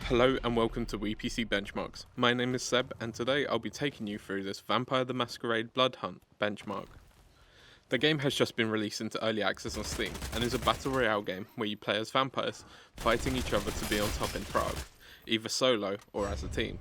Hello and welcome to WePC Benchmarks. My name is Seb and today I'll be taking you through this Vampire the Masquerade Bloodhunt Benchmark. The game has just been released into early access on Steam and is a battle royale game where you play as vampires, fighting each other to be on top in Prague, either solo or as a team.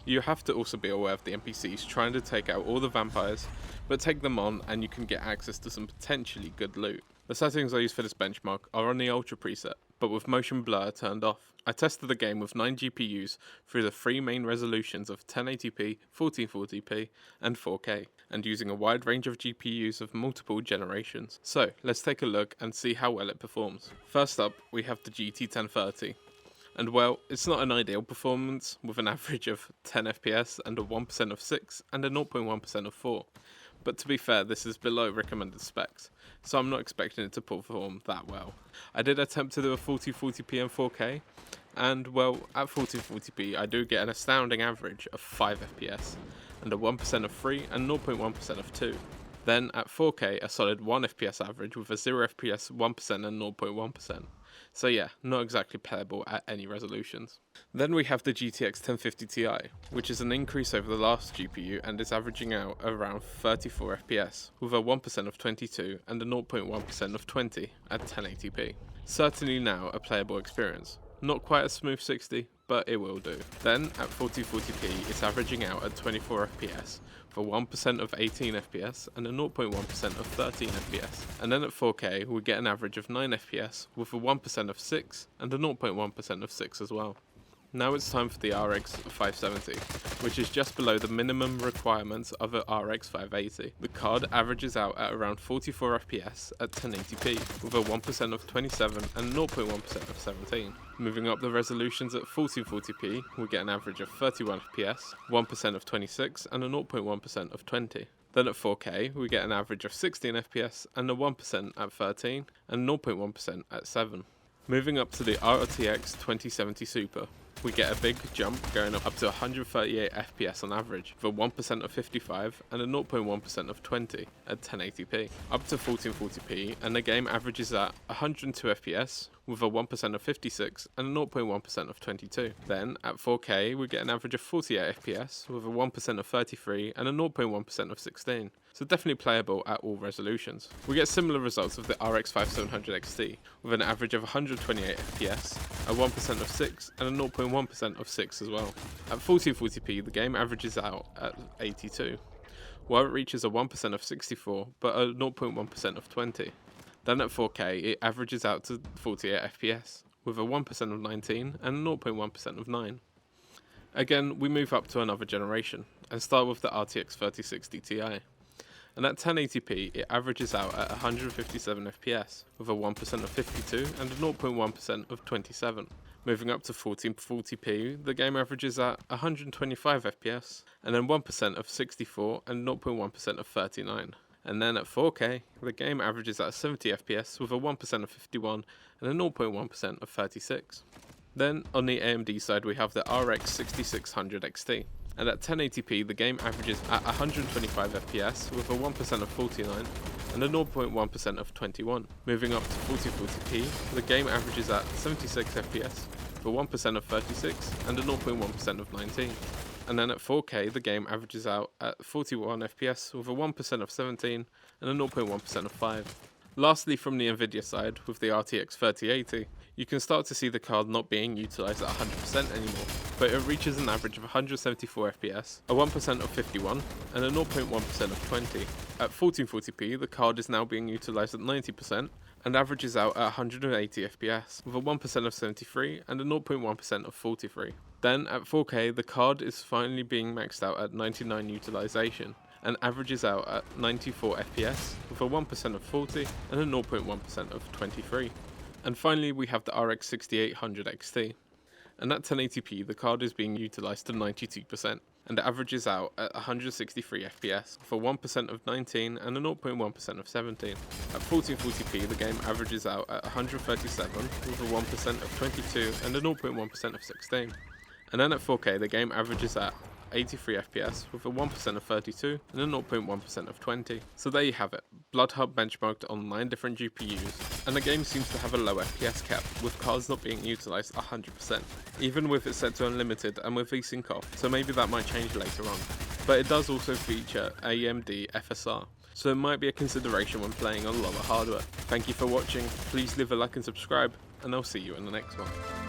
You have to also be aware of the NPCs trying to take out all the vampires, but take them on and you can get access to some potentially good loot. The settings I use for this benchmark are on the Ultra preset, but with motion blur turned off. I tested the game with 9 GPUs through the 3 main resolutions of 1080p, 1440p and 4K, and using a wide range of GPUs of multiple generations. So let's take a look and see how well it performs. First up we have the GT 1030. And well, it's not an ideal performance with an average of 10 FPS and a 1% of 6 and a 0.1% of 4. But to be fair, this is below recommended specs, so I'm not expecting it to perform that well. I did attempt to do a 1440p and 4K, and well, at 1440p I do get an astounding average of 5 FPS, and a 1% of 3 and 0.1% of 2. Then at 4K a solid 1 FPS average with a 0 FPS, 1% and 0.1%. So yeah, not exactly playable at any resolutions. Then we have the GTX 1050 Ti, which is an increase over the last GPU and is averaging out around 34 FPS, with a 1% of 22 and a 0.1% of 20 at 1080p. Certainly now a playable experience. Not quite a smooth 60, but it will do. Then at 1440p it's averaging out at 24 FPS, for 1% of 18 FPS and a 0.1% of 13 FPS. And then at 4K we get an average of 9 FPS with a 1% of 6 and a 0.1% of 6 as well. Now it's time for the RX 570, which is just below the minimum requirements of a RX 580. The card averages out at around 44 FPS at 1080p, with a 1% of 27 and 0.1% of 17. Moving up the resolutions at 1440p, we get an average of 31 FPS, 1% of 26 and a 0.1% of 20. Then at 4K, we get an average of 16 FPS and a 1% at 13 and 0.1% at 7. Moving up to the RTX 2070 Super, we get a big jump going up to 138 FPS on average, with a 1% of 55 and a 0.1% of 20 at 1080p. Up to 1440p and the game averages at 102 FPS with a 1% of 56 and a 0.1% of 22. Then at 4K we get an average of 48 FPS with a 1% of 33 and a 0.1% of 16. So definitely playable at all resolutions. We get similar results of the RX 5700 XT with an average of 128 FPS, a 1% of 6 and a 0.1% of 6 as well. At 1440p the game averages out at 82, while it reaches a 1% of 64 but a 0.1% of 20. Then at 4K it averages out to 48 FPS with a 1% of 19 and a 0.1% of 9. Again we move up to another generation and start with the RTX 3060 Ti. And at 1080p it averages out at 157 FPS with a 1% of 52 and a 0.1% of 27. Moving up to 1440p the game averages at 125 FPS and then 1% of 64 and 0.1% of 39. And then at 4K the game averages at 70 FPS with a 1% of 51 and a 0.1% of 36. Then on the AMD side we have the RX 6600 XT. And at 1080p the game averages at 125 FPS with a 1% of 49 and a 0.1% of 21. Moving up to 1440p the game averages at 76 FPS for 1% of 36 and a 0.1% of 19. And then at 4K the game averages out at 41 FPS with a 1% of 17 and a 0.1% of 5. Lastly, from the Nvidia side, with the RTX 3080, you can start to see the card not being utilised at 100% anymore, but it reaches an average of 174 FPS, a 1% of 51, and a 0.1% of 20. At 1440p, the card is now being utilised at 90%, and averages out at 180 FPS, with a 1% of 73 and a 0.1% of 43. Then at 4K, the card is finally being maxed out at 99 utilisation, and averages out at 94 FPS with a 1% of 40 and a 0.1% of 23. And finally we have the RX 6800 XT, and at 1080p the card is being utilised to 92% and it averages out at 163 FPS for 1% of 19 and a 0.1% of 17. At 1440p the game averages out at 137 with a 1% of 22 and a 0.1% of 16. And then at 4K the game averages at 83 FPS with a 1% of 32 and a 0.1% of 20. So there you have it, Bloodhunt benchmarked on 9 different GPUs, and the game seems to have a low FPS cap, with cards not being utilised 100%, even with it set to unlimited and with VSync off, so maybe that might change later on. But it does also feature AMD FSR, so it might be a consideration when playing on lower hardware. Thank you for watching, please leave a like and subscribe, and I'll see you in the next one.